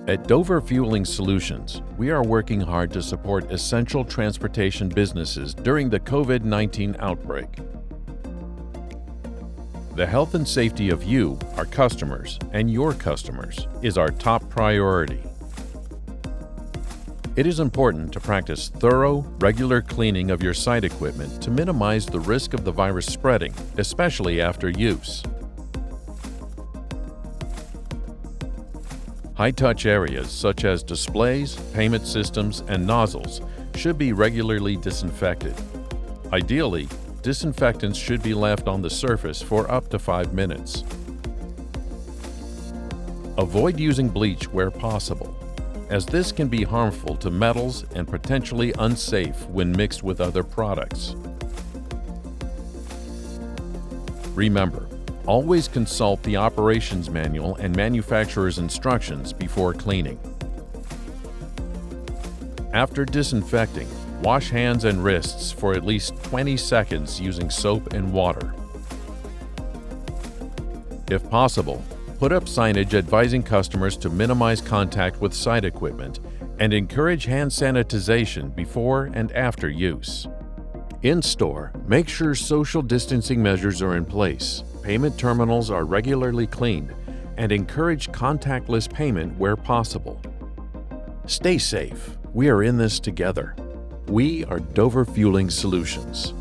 At Dover Fueling Solutions, we are working hard to support essential transportation businesses during the COVID-19 outbreak. The health and safety of you, our customers, and your customers is our top priority. It is important to practice thorough, regular cleaning of your site equipment to minimize the risk of the virus spreading, especially after use. High-touch areas such as displays, payment systems, and nozzles should be regularly disinfected. Ideally, disinfectants should be left on the surface for up to 5 minutes. Avoid using bleach where possible, as this can be harmful to metals and potentially unsafe when mixed with other products. Remember, always consult the operations manual and manufacturer's instructions before cleaning. After disinfecting, wash hands and wrists for at least 20 seconds using soap and water. If possible, put up signage advising customers to minimize contact with site equipment and encourage hand sanitization before and after use. In store, make sure social distancing measures are in place, payment terminals are regularly cleaned, and encourage contactless payment where possible. Stay safe. We are in this together. We are Dover Fueling Solutions.